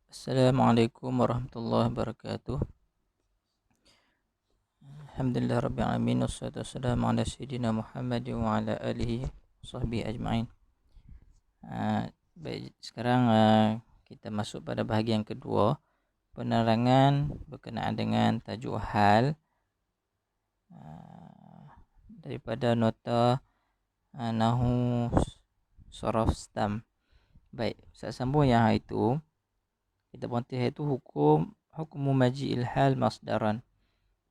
Assalamualaikum warahmatullahi wabarakatuh. Alhamdulillah rabbil alamin wassalatu wassalamu ala sayyidina Muhammad wa ala alihi sahbihi ajma'in. Baik, sekarang kita masuk pada bahagian kedua, penerangan berkenaan dengan tajuk hal daripada nota Nahu Sorof Stam. Baik, sambung yang itu kita berhenti itu hukum maji'il hal masdaran.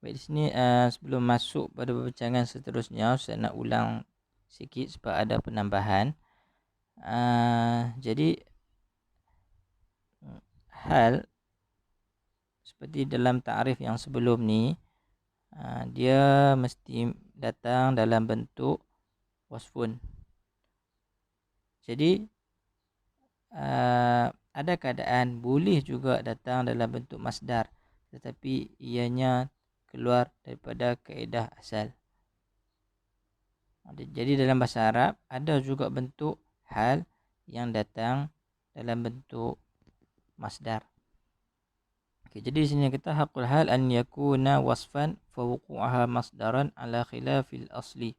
Baik, di sini sebelum masuk pada perbincangan seterusnya, saya nak ulang sikit sebab ada penambahan. Jadi hal seperti dalam takrif yang sebelum ni, dia mesti datang dalam bentuk wasfun. Jadi ada keadaan boleh juga datang dalam bentuk masdar, tetapi ianya keluar daripada kaedah asal. Jadi dalam bahasa Arab ada juga bentuk hal yang datang dalam bentuk masdar. Jadi di sini kita haqqul hal an yakuna wasfan fa wuqu'aha masdaran ala khilafil asli.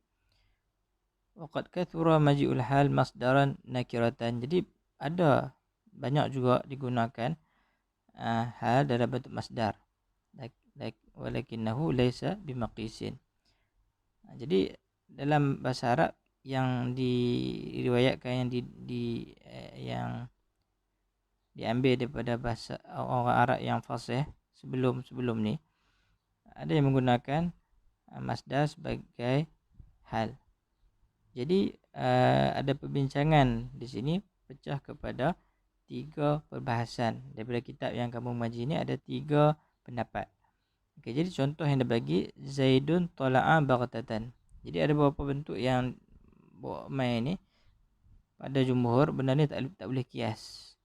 Wa qad kathura maji'ul hal masdaran nakiratan. Jadi ada banyak juga digunakan hal dalam bentuk masdar. Walakinnahu laysa bimaqisin. Jadi dalam bahasa Arab yang diriwayatkan yang diambil daripada bahasa orang Arab yang fasih sebelum ni, ada yang menggunakan masdar sebagai hal. Jadi ada perbincangan di sini pecah kepada 3 perbahasan. Daripada kitab yang kamu mengaji ni ada 3 pendapat. Okey, jadi contoh yang dia bagi, Zaidun tala'a baghtatan. Jadi ada beberapa bentuk yang buat main ni pada jumhur benda ni tak boleh kias.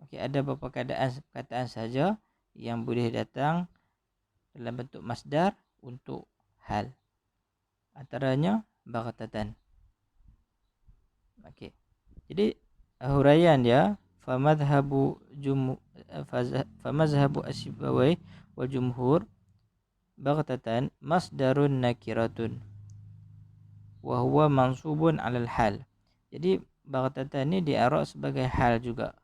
Okey, ada beberapa perkataan saja yang boleh datang dalam bentuk masdar untuk hal. Antaranya baghtatan. Okey. Jadi huraian dia famadhhabu asy-Sibawai wal jumhur baghtatan masdarun nakiratun wa huwa mansubun 'alal hal. Jadi baghtatan ni di'arab sebagai hal juga.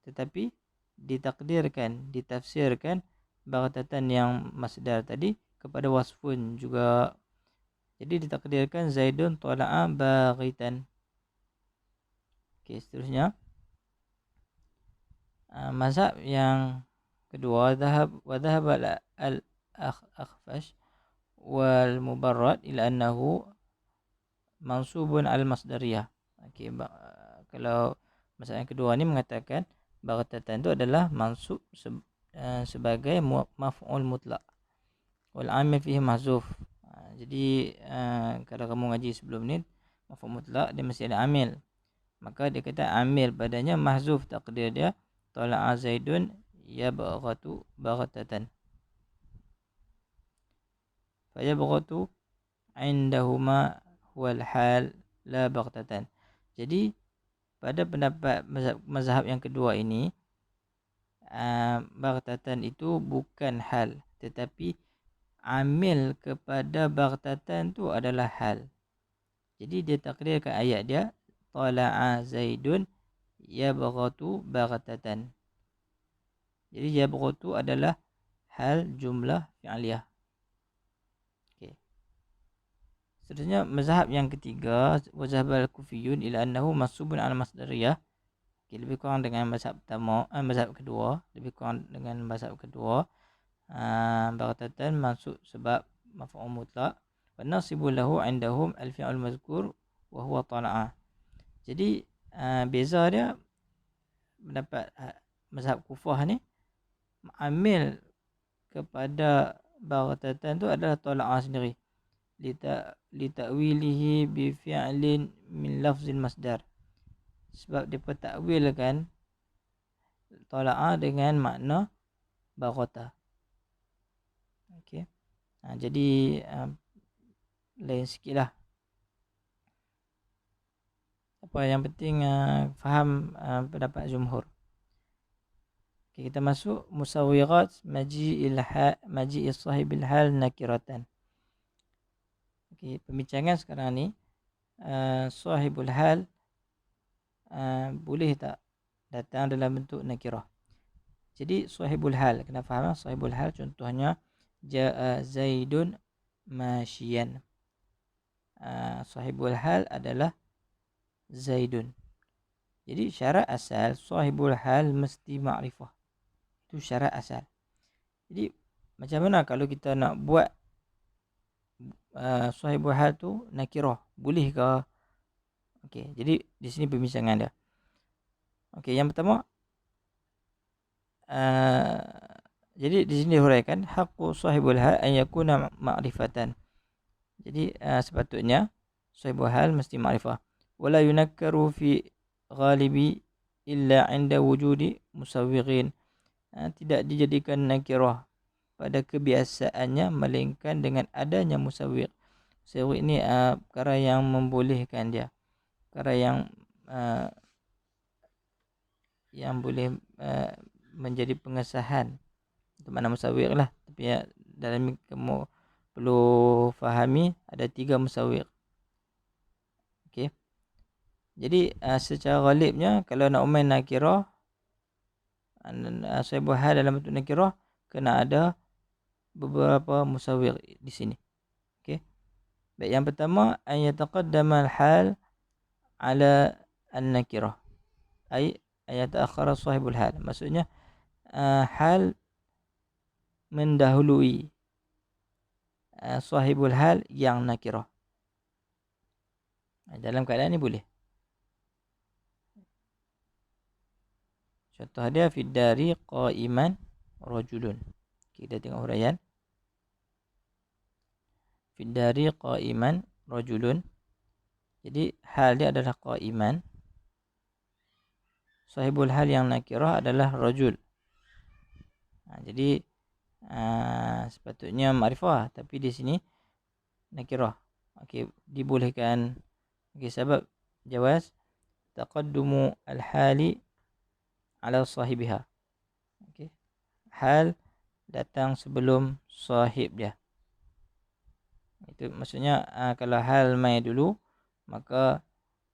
Tetapi ditafsirkan baghtatan yang masdar tadi kepada wasfun juga. Jadi ditakdirkan Zaidun tala'a baghitan. Okey, seterusnya mazhab yang kedua, dhahab al-Akhfash wal Mubarrad ila annahu mansubun al masdariyah. Okey, kalau mazhab yang kedua ni mengatakan baghtatan itu adalah mansub sebagai maf'ul mutlak wal amil fihi mahzuf. Jadi kalau kamu ngaji sebelum ni maf'ul mutlak dia mesti ada amil, maka dia kata amil padanya mahzuf, takdir dia tala'a Zaidun yabghatu baghtatan. Fa yabghatu indahuma huwal hal la baghtatan. Jadi pada pendapat mazhab yang kedua ini, baghtatan itu bukan hal, tetapi amil kepada baghtatan tu adalah hal. Jadi dia takdirkan ayat dia tala'a Zaidun yabghatu baghtatan. Jadi yabghatu adalah hal jumlah fi'liyah. Okey. Seterusnya mazhab yang ketiga, mazhab al-Kufiyun ila annahu mansubun al masdariyah. Okey, lebih kurang dengan mazhab pertama, mazhab kedua, lebih kurang dengan mazhab kedua. Baghtatan mansub sebab maf'ul mutlaq wa nasibu lahu indahum al-fi'l mazkur wa huwa tala'a. Jadi beza dia pendapat mazhab Kufah ni, amil kepada baghtatan tu adalah tala'a sendiri, li ta'wilihi bi fi'lin min lafzil masdar, sebab dia takwilkan tala'a dengan makna baghata. Okey. Jadi lain sikitlah. Apa yang penting faham pendapat jumhur. Kita masuk musawwirat maji'i sahibil hal nakiratan. Pembincangan sekarang ni, sahibul hal boleh tak datang dalam bentuk nakirah. Jadi sahibul hal, kena faham sahibul hal, contohnya jaa Zaidun masyian. Sahibul hal adalah Zaidun. Jadi syarat asal sahibul hal mesti ma'rifah. Itu syarat asal. Jadi macam mana kalau kita nak buat sahibul hal tu nakirah, boleh ke? Okey, jadi di sini pembincangan dia. Okey, yang pertama, jadi di sini dihuraikan haqqu sahibul hal an yakuna ma'rifatan. Jadi sepatutnya sahibul hal mesti ma'rifah. Wala yunakkaru fi ghalibi illa 'inda wujudi musawwirin. Tidak dijadikan nakirah pada kebiasaannya melainkan dengan adanya musawwir. Musawwir ini perkara yang membolehkan dia, perkara yang boleh menjadi pengesahan untuk makna musawwir lah. Tapi dalam ini kamu perlu fahami ada 3 musawwir. Okey. Jadi secara ghalibnya kalau nak main nakirah, sahibul hal dalam bentuk nakirah kena ada beberapa musawwir di sini. Okey. Baik, yang pertama an yataqaddama al-hal ala an-nakirah. Ai ayataakhara sahibul hal. Maksudnya hal mendahului sahibul hal yang nakirah. Dalam keadaan ni boleh. Contoh dia fid dari qa'iman rajulun. Kita tengok huraian. Fid dari qa'iman rajulun. Jadi hal dia adalah qa'iman. Sahibul hal yang nakirah adalah rajul. Jadi sepatutnya ma'rifah, tapi di sini nakirah. Okey, dibolehkan. Okey, sebab jawaz taqaddumu al-hali ala sahibiha. Okey. Hal datang sebelum sahib dia. Itu maksudnya kalau hal mai dulu, maka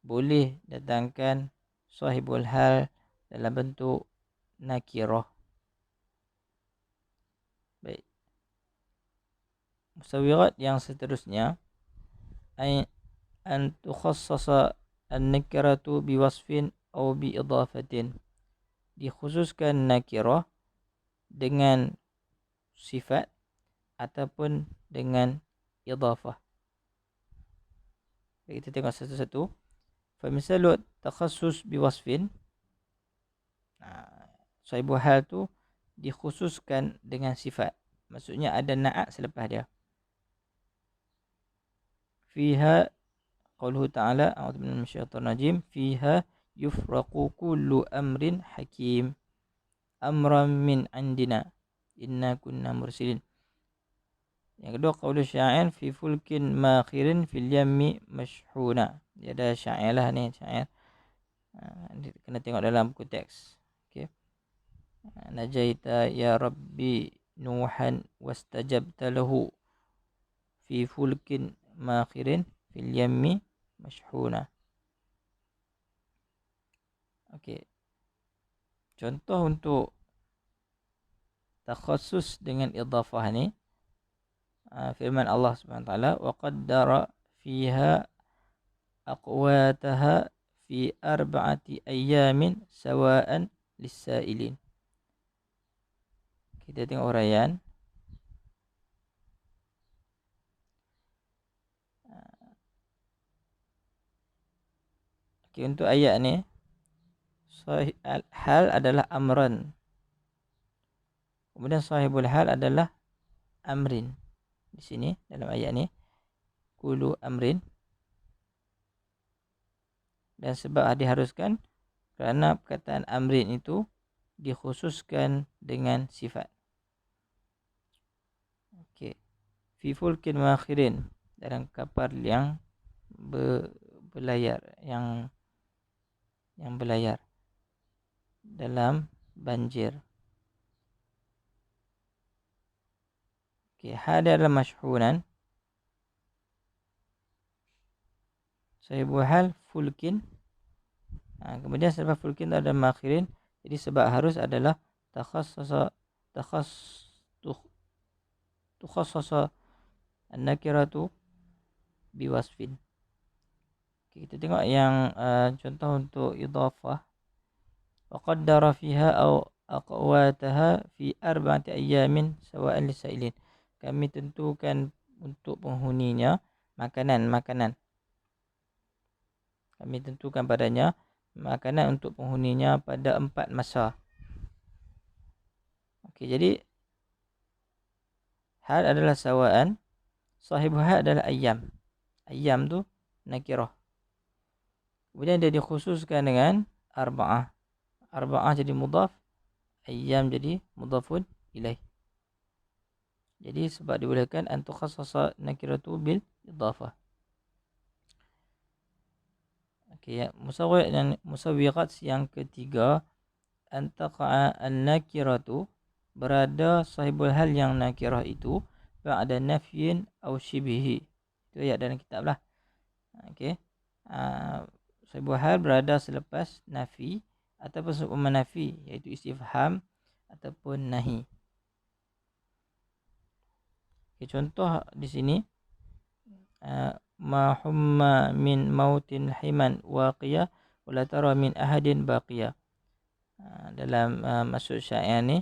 boleh datangkan sahibul hal dalam bentuk nakirah. Baik. Musawwirat yang seterusnya an tukhassasa an-nakiratu biwasfin aw bi idafatin. Dikhususkan nakirah dengan sifat ataupun dengan idafah. Kita tengok satu-satu. Fa misalu takhassus biwasfin, sahibul hal tu dikhususkan dengan sifat. Maksudnya ada na'at selepas dia. Fiha qauluhu ta'ala, a'udzu billahi minasyaitonir rajim, fiha yufraqu kullu amrin hakim amran min indina inna kunna mursilin. Yang kedua qaulu syair fi fulkin makhirin fil yammi mashhuna. Dia ada syair lah ni, syair. Kena tengok dalam buku teks. Okey. Najaita ya rabbi nuhan wastajabta lahu fi fulkin makhirin fil yammi mashhuna. Okey. Contoh untuk takhassus dengan idafah ni, firman Allah Subhanahu wa taala, wa qaddara fiha aqwataha fi arba'ati ayyamin sawa'an lis-sa'ilin. Kita tengok huraian. Okey, untuk ayat ni hal adalah amran. Kemudian sahibul hal adalah amrin. Di sini dalam ayat ni kulu amrin. Dan sebab diharuskan kerana perkataan amrin itu dikhususkan dengan sifat. Okey. Fi fulkin makhirin, dalam kapal yang berlayar, yang berlayar dalam banjir. Okey, hal dia adalah masyhunan. Sahibul hal fulkin. Kemudian selepas fulkin tu ada makhirin. Jadi sebab harus adalah takhassasa tukhassasa an-nakiratu biwasfin. Okay, kita tengok yang contoh untuk idhafah. Waqaddara fiha aw aqwataha fi arba'ati ayyamin sawa'an lisailin. Kami tentukan untuk penghuninya makanan. Kami tentukan padanya makanan untuk penghuninya pada 4 masa. Okey, jadi hal adalah sawa'an. Sahibu hal adalah ayyam. Ayyam tu nakirah. Kemudian dia dikhususkan dengan arba'ah. Arba'ah jadi mudhaf, ayyam jadi mudhafun ilaih. Jadi sebab dibolehkan an tukhassasa nakiratu bil idhafah. Okey, ya. Musawwiqat yang ketiga, an taqa'a an-nakiratu, berada sahibul hal yang nakirah itu ba'da nafyin aw shibhi. Itu ayat dalam kitab lah. Okey. Sahibul hal berada selepas nafi ataupun seumpama nafi, iaitu istifham ataupun nahi. Okay, contoh di sini, ma humma min mautin himan waqiya wala tara min ahadin baqiya. Dalam maksud syair ni,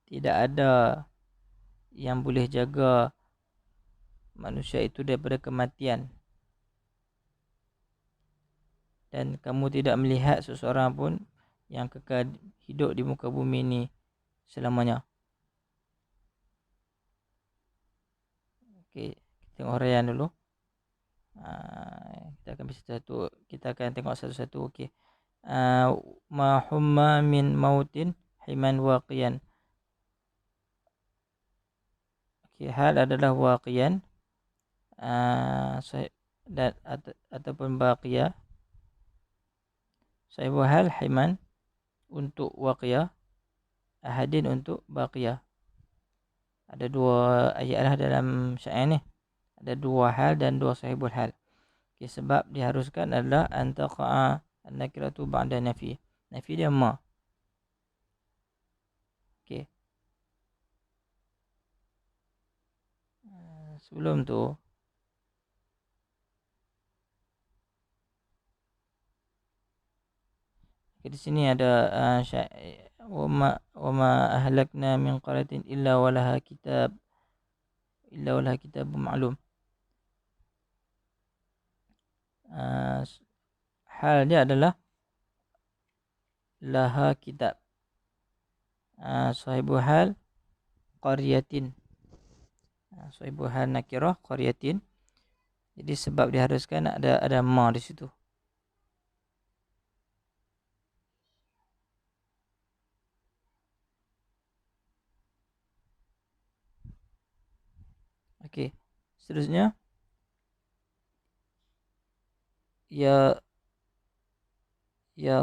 tidak ada yang boleh jaga manusia itu daripada kematian, dan kamu tidak melihat seseorang pun yang kekal hidup di muka bumi ini selamanya. Okey, kita tengok huraian dulu. Kita akan tengok satu-satu. Okey. Ma humma min mautin himan waqiyan. Okey, hal adalah waqiyan. Dan ataupun baqiyah. Sahibu hal himan untuk waqiyah, ahadin untuk baqiyah. Ada dua ayat lah dalam syair ni. Ada dua hal dan dua sahibul hal. Okay, sebab diharuskan adalah antaqa'a an-nakiratu ba'da nafi. Nafi dia ma. Okay. Sebelum tu, okay, di sini ada wa ma ahlakna min qaryatin illa walaha kitabun ma'lum. Hal dia adalah laha kitab. Sahibu hal qaryatin. Sahibu hal nakirah qaryatin. Jadi sebab diharuskan ada ma di situ. Okey. Seterusnya, ya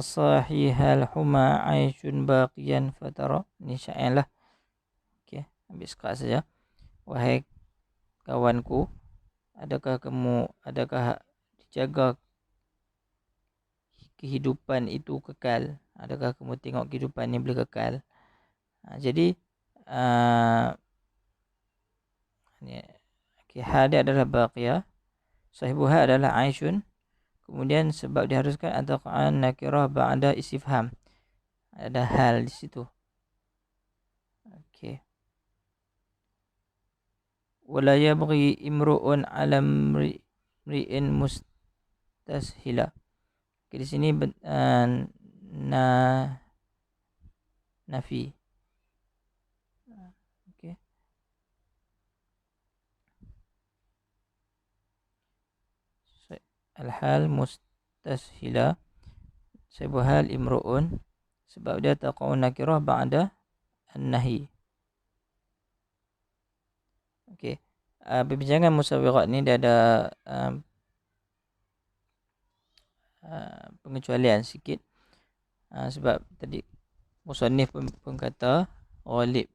sahihal huma aishun baqiyan fatara. Ini syair lah. Okey, ambil sekat saja. Wahai kawanku, adakah dijaga kehidupan itu kekal? Adakah kamu tengok kehidupan ini boleh kekal? Jadi hal dia adalah baqiyah, sahibuha adalah aishun. Kemudian sebab diharuskan antaqa'an nakirah ba'da istifham. Ada hal di situ. Okey. Wala yabghi imru'un 'ala mri'in mustashila. Okay, di sini nafi. Okey. Al-hal mustashila. Sebuah hal imru'un, sebab dia taqa'un nakirah ba'da an-nahi. Okey. Perbincangan musawwiqat ni dia ada pengecualian sikit. Sebab tadi musannif pun kata ghalib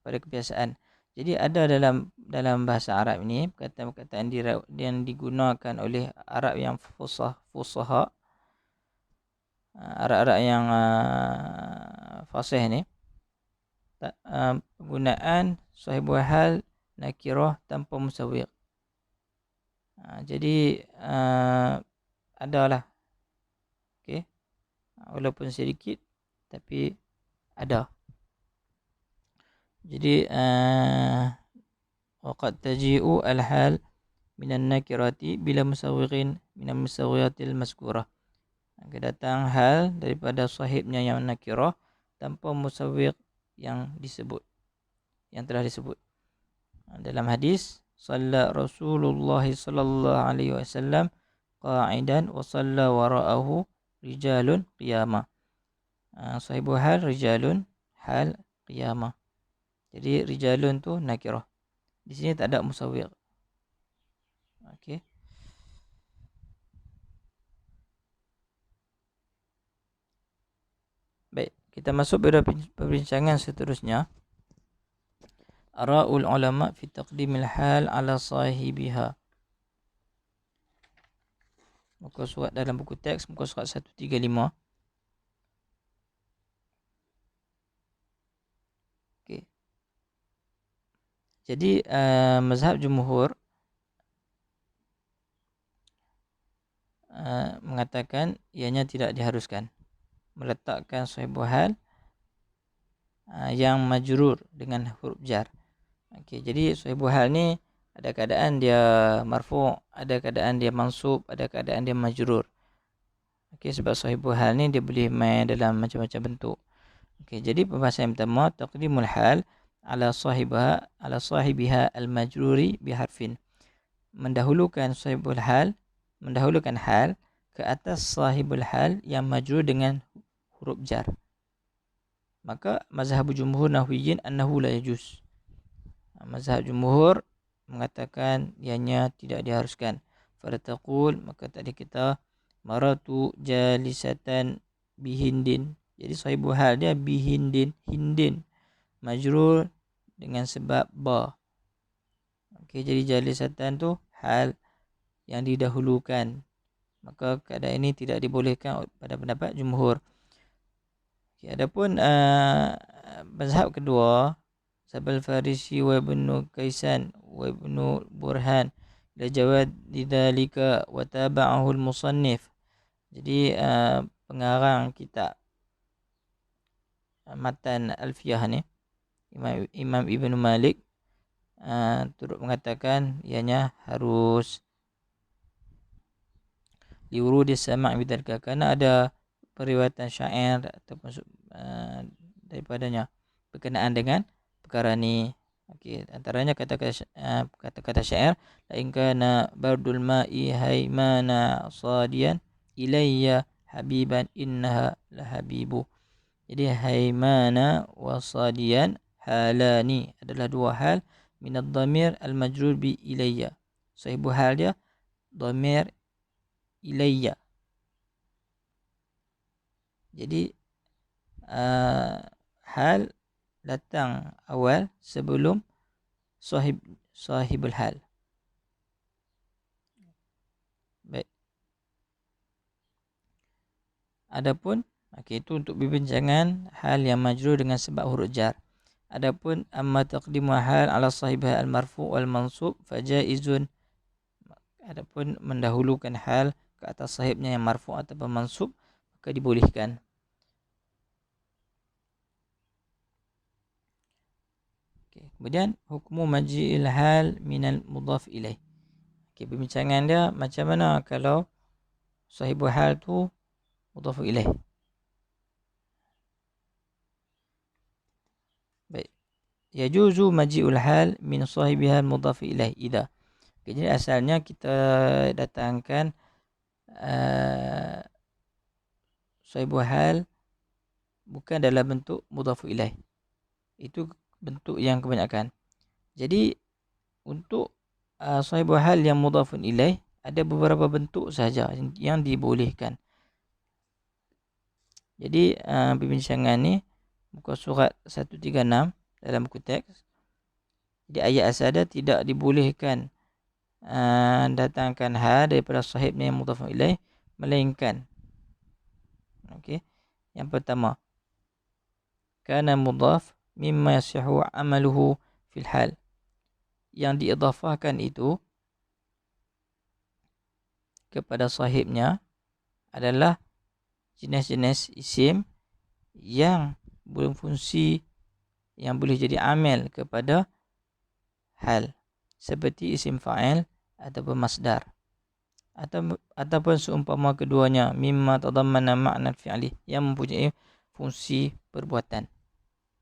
pada kebiasaan. Jadi ada dalam bahasa Arab ini perkataan-perkataan yang digunakan oleh Arab yang fusaha, Arab-Arab yang fasih ni, penggunaan sahibul hal nakirah tanpa musawwiq. Jadi adalah, okey, walaupun sedikit tapi ada. Jadi waqad taji'u al-hal minan nakirati bila musawwiqin minal musawwiqatil mazkurah. Akan datang hal daripada sahibnya yang nakirah tanpa musawwiq yang telah disebut. Dalam hadis, shalla Rasulullah sallallahu alaihi wasallam qa'idan wa shalla wara'ahu rijalun qiyamah. Sahibul hal rijalun, hal qiyamah. Jadi rijalun tu nakirah. Di sini tak ada musawwiq. Okey. Baik, kita masuk pada perbincangan seterusnya. Ara'ul ulama fi taqdimil hal ala sahibiha. Muka surat dalam buku teks, muka surat 135. Okey. Jadi mazhab jumhur mengatakan ianya tidak diharuskan meletakkan sahibul hal yang majrur dengan huruf jar. Okey, jadi sahibul hal ni ada keadaan dia marfu', ada keadaan dia mansub, ada keadaan dia majrur. Okey, sebab sahibul hal ni dia boleh main dalam macam-macam bentuk. Okey, jadi pembahasan yang pertama, taqdimul hal ala sahibiha al-majruri biharfin. Mendahulukan hal ke atas sahibul hal yang majrur dengan huruf jar. Maka mazhab jumhur nahwiyin annahu la yajuz. Mazhab jumhur mengatakan ianya tidak diharuskan. Farataqul, maka tadi kita maratu jalisatan bihindin. Jadi sahibul hal dia bihindin, hindin majrur dengan sebab ba. Okey, jadi jalisatan tu hal yang didahulukan. Maka keadaan ini tidak dibolehkan pada pendapat jumhur. Okay, adapun mazhab kedua, Sabal Farisi wa Ibnu Kaisan wa Ibnu Burhan la jawad lidzalika wa tabi'ahu al-musannif. Jadi pengarang kitab matan Alfiyah ni, Imam Ibnu Malik turut mengatakan ianya harus liwurudi sama' bidzalika, kerana ada periwayatan syair ataupun daripadanya berkenaan dengan perkara ni. Okey, antaranya kata-kata syair, la in kana bardul ma'i haymana sadiyan ilayya habiban innaha la habibu. Jadi haymana wa sadiyan halani adalah dua hal min ad-dhamir al-majrur bi ilayya. Sahibul hal dia dhamir ilayya. Jadi hal datang awal sebelum sahibul hal. Baik. Adapun itu untuk perbincangan hal yang majrur dengan sebab huruf jar. Adapun amma taqdimu hal ala sahibha al-marfu' wal mansub fajaizun. Adapun mendahulukan hal ke atas sahibnya yang marfu' atau mansub, maka dibolehkan. Okay. Kemudian hukmu maji'il hal minal mudhaf ilaih. Okay, perbincangan dia macam mana kalau sahibul hal tu mudhaf ilaih. Baik. Yajuzu maji'ul hal min sahibiha mudhaf ilaih idza. Okay, jadi asalnya kita datangkan sahibul hal bukan dalam bentuk mudhaf ilaih. Itu bentuk yang kebanyakan. Jadi untuk sahibul hal yang mudhafun ilaih ada beberapa bentuk sahaja yang dibolehkan. Jadi perbincangan ni muka surat 136 dalam buku teks. Jadi ayat asada tidak dibolehkan datangkan hal daripada sahibnya yang mudhaf ilaih, melainkan yang pertama, kana mudhaf mimma yasihu amaluhu fil hal. Yang diidhafahkan itu kepada sahibnya adalah jenis-jenis isim yang berfungsi, yang boleh jadi amil kepada hal, seperti isim fa'il ataupun masdar, ataupun seumpama keduanya, mimma tadammana ma'na fi'li, yang mempunyai fungsi perbuatan,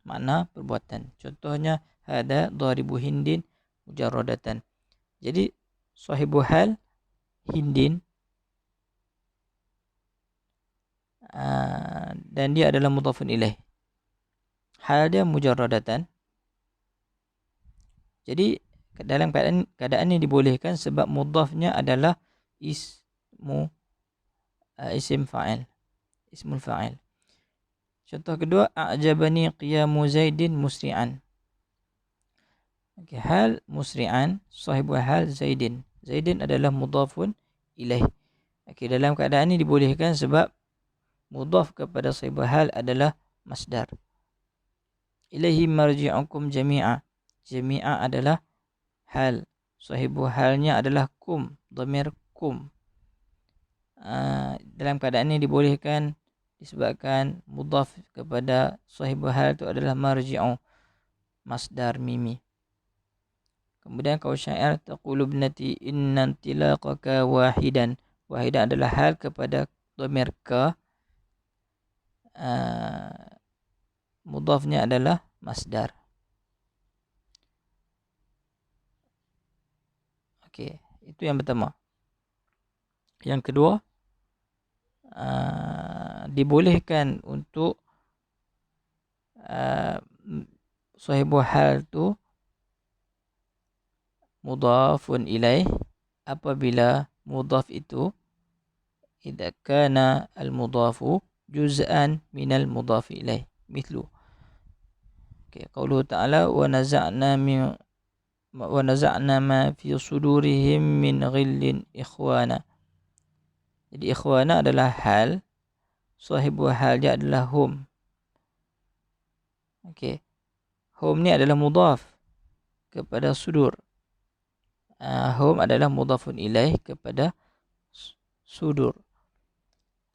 makna perbuatan. Contohnya hada dharibu hindin mujarradatan. Jadi sahibu hal hindin, dan dia adalah mudhafun ilaih. Hal dia mujarradatan. Jadi dalam keadaan ini dibolehkan sebab mudhafnya adalah isim fa'il, ismul fa'il. Contoh kedua, a'jabani qiyamu Zaidin musri'an. Hal musri'an, sahibu hal Zaidin. Zaidin adalah mudhafun ilaih. Dalam keadaan ini dibolehkan sebab mudhaf kepada sahibu hal adalah masdar. Ilaihi marji'ukum jami'a. Jami'a adalah hal, sahibu halnya adalah kum, dhamir kum. Dalam keadaan ini dibolehkan disebabkan mudhaf kepada sahibu hal itu adalah marji'u, masdar mimi. Kemudian kau syair, taqulu ibnati inna intilaqaka wahidan. Wahidan adalah hal kepada dhamir ka, mudhafnya adalah masdar. Itu yang pertama. Yang kedua, dibolehkan untuk sahibu hal tu mudhafun ilaih apabila mudhaf itu idza kana al-mudhafu juz'an minal mudhaf ilaih, mithlu qauluhu ta'ala wa naza'na ma fi sudurihim min ghillin ikhwana. Jadi ikhwana adalah hal, sahibu hal dia adalah hum. Hum ni adalah mudhaf kepada sudur. Hum adalah mudhafun ilaih kepada sudur.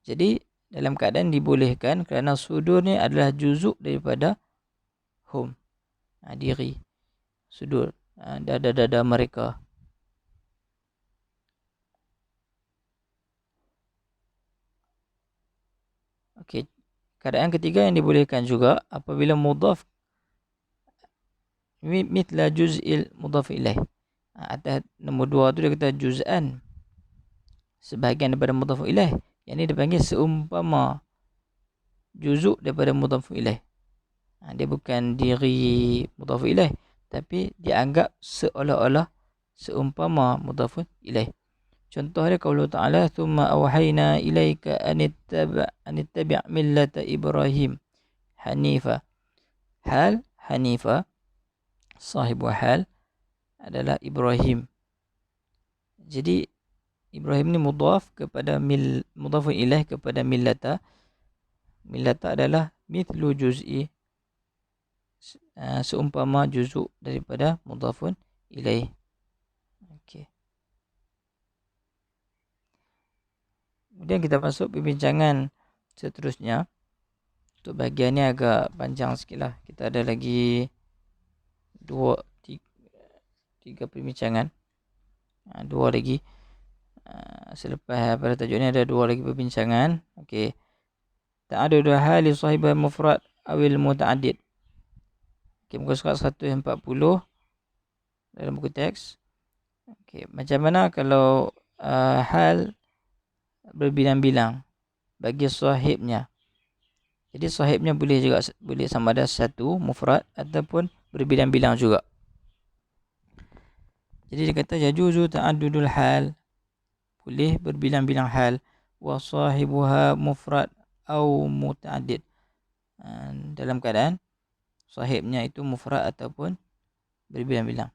Jadi dalam keadaan dibolehkan kerana sudur ni adalah juzuk daripada hum, diri, sudur, dada-dada mereka. Keadaan ketiga yang dibolehkan juga apabila mudhaf mithla juz'il mudhaf ilaih. Atas nombor 2 tu dia kata juz'an, sebahagian daripada mudhaf ilaih. Yang ni dipanggil seumpama juzuk daripada mudhaf ilaih. Dia bukan diri mudhaf ilaih, tapi dianggap seolah-olah seumpama mudhaf ilaih. Contoh dia qaulu ta'ala thumma awhayna ilaika an ittabi' millata Ibrahim hanifa. Hal hanifa, sahibu hal adalah Ibrahim. Jadi Ibrahim ni mudhaf kepada mudhaf ilaih kepada millata. Millata adalah mithlu juz'i, seumpama juzuk daripada mudhafun ilaih. Kemudian kita masuk perbincangan seterusnya. Untuk bahagian ni agak panjang sikit lah. Kita ada lagi 3 perbincangan. 2 lagi. Selepas pada tajuk ni ada 2 lagi perbincangan. Ta'adud hali sahibah mufrad awil muta'adid. Muka surat 140 dalam buku teks. Macam mana kalau hal berbilang-bilang bagi sahibnya. Jadi sahibnya boleh juga, boleh sama ada satu mufrad ataupun berbilang-bilang juga. Jadi dia kata yajuzu ta'addudul hal, boleh berbilang-bilang hal, wa sahibuha mufrad au muta'addid, dalam keadaan sahibnya itu mufrad ataupun berbilang-bilang.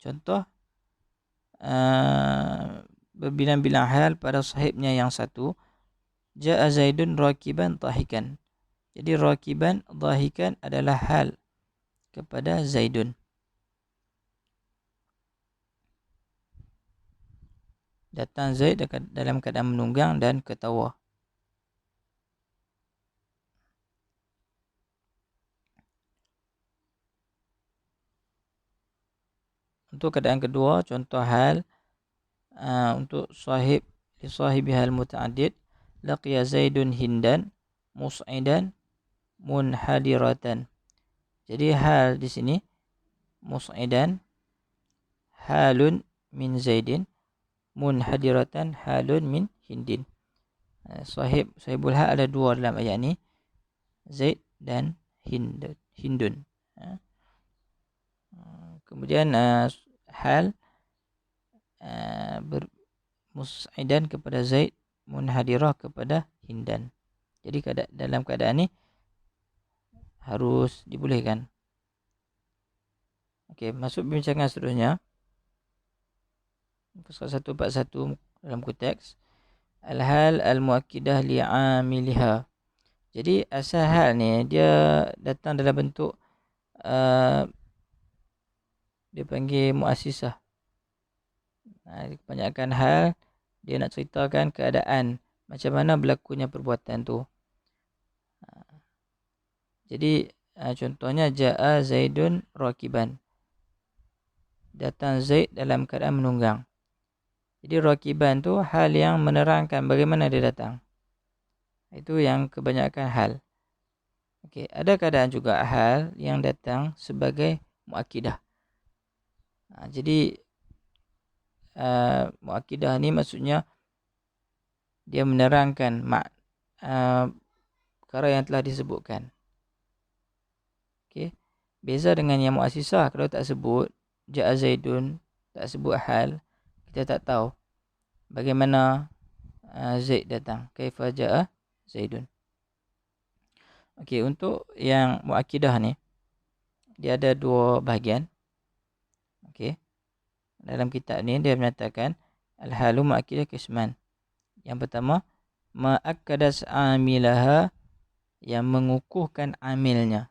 Contoh berbilang-bilang hal pada sahibnya yang satu, Ja'a Zaidun rakiban dhahikan. Jadi rakiban dhahikan adalah hal kepada Zaidun. Datang Zaid dalam keadaan menunggang dan ketawa. Untuk keadaan kedua, contoh hal untuk li sahibihal muta'addid, laqiya Zaidun Hindan mus'idan munhadiratan. Jadi hal di sini mus'idan halun min Zaidin, munhadiratan halun min Hindin. Sahibul hal ada dua dalam ayat ni, Zaid dan Hindun. Kemudian hal mus'idan kepada Zaid, munhadirah kepada Hindan. Jadi dalam keadaan ni harus dibolehkan. Okey, masuk perbincangan seterusnya. Pasal 141 dalam konteks al-hal al-muakkidah li'amiliha. Jadi asal hal ni dia datang dalam bentuk dia panggil muassisah. Kebanyakan hal dia nak ceritakan keadaan macam mana berlakunya perbuatan tu. Jadi contohnya Ja'a Zaidun rakiban. Datang Zaid dalam keadaan menunggang. Jadi rakiban tu hal yang menerangkan bagaimana dia datang. Itu yang kebanyakan hal. Okey, ada keadaan juga hal yang datang sebagai muakkidah. Jadi muakkidah ni maksudnya dia menerangkan perkara yang telah disebutkan. Okey, beza dengan yang muassisah, kalau tak sebut Ja'a Zaidun, tak sebut hal, kita tak tahu bagaimana Zaid datang. Kaifa Ja'a Zaidun. Okey, untuk yang muakkidah ni dia ada dua bahagian. Okey. Dalam kitab ni dia menyatakan al-halu muakkidah qisman. Yang pertama, ma'akkadas amilaha, yang mengukuhkan amilnya.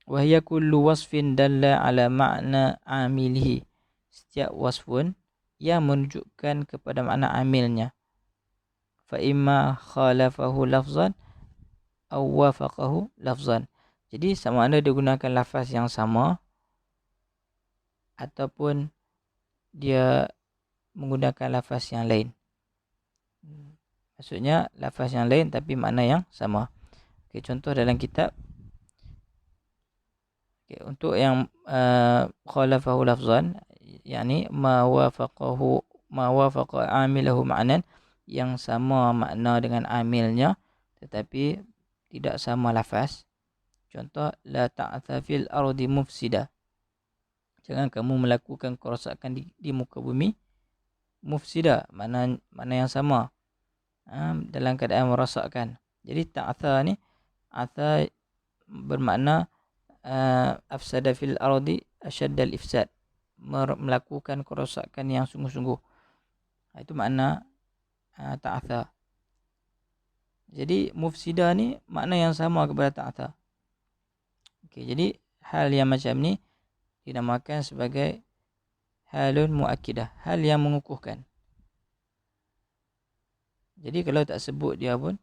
Wa hiya kullu wasfin dalla ala ma'na amilihi. Setiap wasfun yang menunjukkan kepada makna amilnya. Fa imma khalafahu lafzan aw wafaqahu lafzan. Jadi sama ada dia gunakan lafaz yang sama ataupun dia menggunakan lafaz yang lain. Maksudnya lafaz yang lain tapi makna yang sama. Okey, contoh dalam kitab. Okey, untuk yang khalafahu lafzan, yakni ma wafaqa amilahu ma'nan, yang sama makna dengan amilnya tetapi tidak sama lafaz. Contoh, la ta'tha fil ardi mufsida. Jangan kamu melakukan kerosakan di muka bumi. Mufsida makna yang sama, dalam keadaan merosakkan. Jadi ta'tha ni, atha bermakna afsada fil ardi asyaddal ifsad, melakukan kerosakan yang sungguh-sungguh. Itu makna ta'tha. Jadi mufsida ni makna yang sama kepada ta'tha. Okey, jadi hal yang macam ni dinamakan sebagai halun muakkidah, hal yang mengukuhkan. Jadi kalau tak sebut dia pun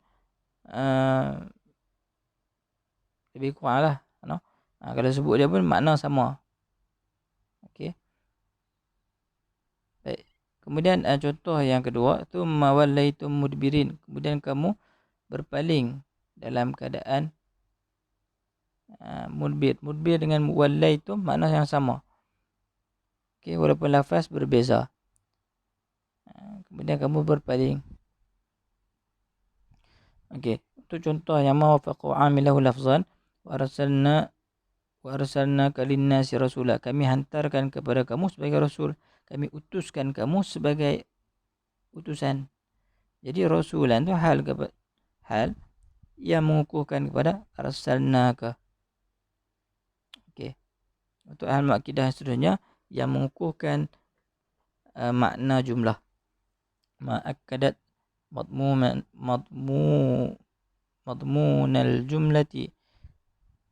lebih kurang lah, no? Kalau sebut dia pun makna sama. Okey. Baik. Kemudian contoh yang kedua tu mawallaitum mudbirin. Kemudian kamu berpaling dalam keadaan mudbir. Mudbir dengan wallaitum makna yang sama. Okey, walaupun lafaz berbeza. Kemudian kamu berpaling. Okey, itu contoh yang mawafaqu amilahu lafzan wa arsalna kalinnasi rasula. Kami hantarkan kepada kamu sebagai rasul. Kami utuskan kamu sebagai utusan. Jadi rasulan tu hal yang mengukuhkan kepada arsalnaka. Okey. Untuk hal akidah seterusnya yang mengukuhkan makna jumlah. Ma'akkadat madmunal jumlati,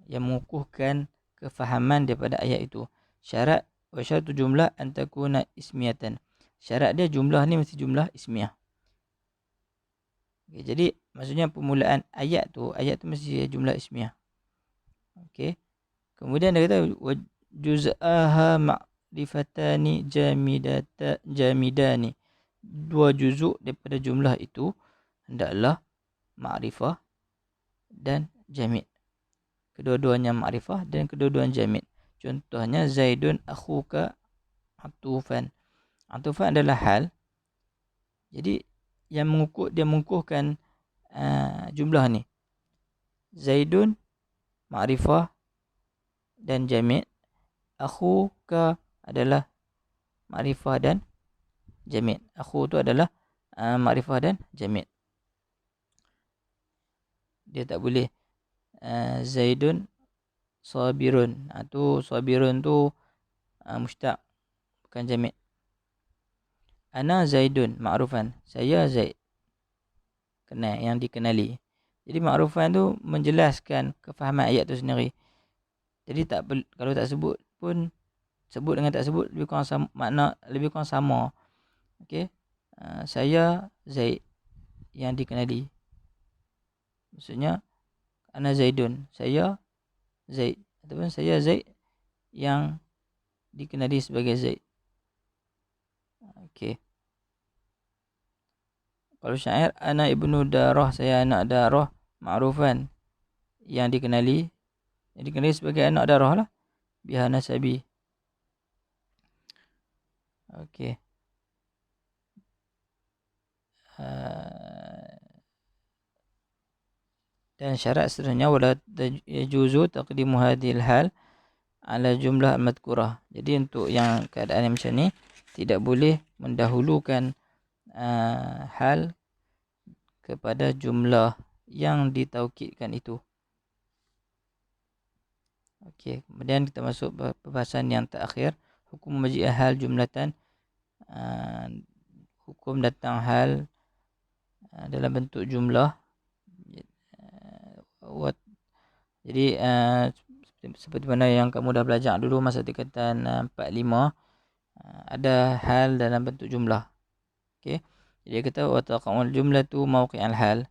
yang mengukuhkan kefahaman daripada ayat itu. Syarat wa syaratu jumlah an takuna ismiyatan. Syarat dia jumlah ni mesti jumlah ismiyah. Okay, jadi maksudnya permulaan ayat tu mesti jumlah ismiyah. Okey. Kemudian dia kata wa juz'aha ma'rifatani jamidani. Dua juzuk daripada jumlah itu hendaklah ma'rifah dan jamid. Kedua-duanya ma'rifah dan kedua-duanya jamid. Contohnya Zaidun akhuka atufan. Atufan adalah hal. Jadi dia mengukuhkan jumlah ni. Zaidun ma'rifah dan jamid. Akhuka adalah ma'rifah dan jamid. Akhu tu adalah ma'rifah dan jamid. Dia tak boleh Zaidun sabirun. Tu sabirun tu mustaq, bukan jamid. Ana Zaidun ma'rufan. Saya Zaid. Kenal, yang dikenali. Jadi ma'rufan tu menjelaskan kefahaman ayat tu sendiri. Jadi kalau tak sebut pun, sebut dengan tak sebut lebih kurang sama, makna lebih kurang sama. Okey. Saya Zaid yang dikenali. Maksudnya ana Zaidun, saya Zaid, ataupun saya Zaid yang dikenali sebagai Zaid. Okey. Kalau syair ana ibnu darah, saya anak darah, ma'rufan, yang dikenali sebagai anak darah lah, biha nasabi. Okey. Dan syarat seterusnya wala yajuzu taqdimu hadhil hal ala jumlah al-madhkurah. Jadi untuk yang keadaan yang macam ni tidak boleh mendahulukan hal kepada jumlah yang ditaukidkan itu. Okey, kemudian kita masuk pembahasan yang terakhir, hukum maji'ah hal jumlatan. Hukum datang hal dalam bentuk jumlah. Jadi seperti mana yang kamu dah belajar dulu masa tingkatan 4-5, ada hal dalam bentuk jumlah. Okey. Jadi kata wa taqa'ul jumlatu mawqi'al hal.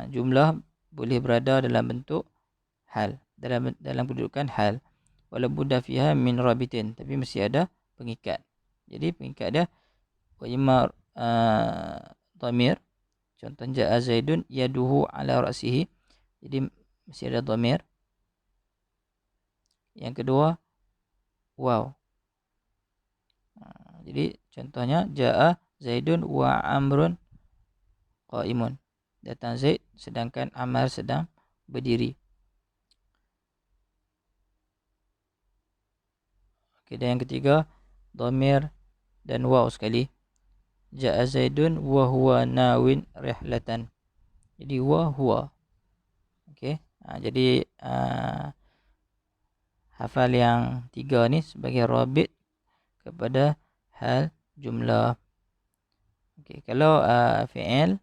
Jumlah boleh berada dalam bentuk hal, dalam kedudukan hal. Wala budda fiha min rabitin, tapi mesti ada pengikat. Jadi pengikat dia wa imma dhamir. Contoh ja'a Zaidun yaduhu ala ra'sihi. Jadi mesti ada dhamir. Yang kedua waw. Jadi contohnya ja'a Zaidun wa Amrun qa'imun. Datang Zaid sedangkan Amr sedang berdiri. Okey, dan yang ketiga dhamir dan waw sekali. Ja'a Zaidun wa huwa nawin rihlatan. Jadi wa huwa. Okey. Jadi hafal yang 3 ni sebagai rabit kepada hal jumlah. Okey, kalau fi'il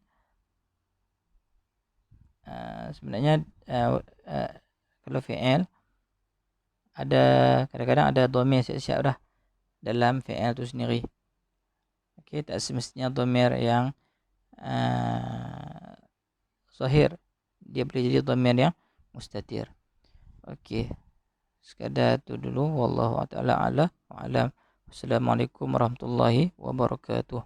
sebenarnya kalau fi'il ada kadang-kadang ada dhamir siap-siap dah dalam fi'il tu sendiri. Okey, tak semestinya dhamir yang zahir, dia boleh jadi dhamir yang mustatir. Okey, sekadar tu dulu. Wallahu ta'ala a'lam. Wassalamualaikum warahmatullahi wabarakatuh.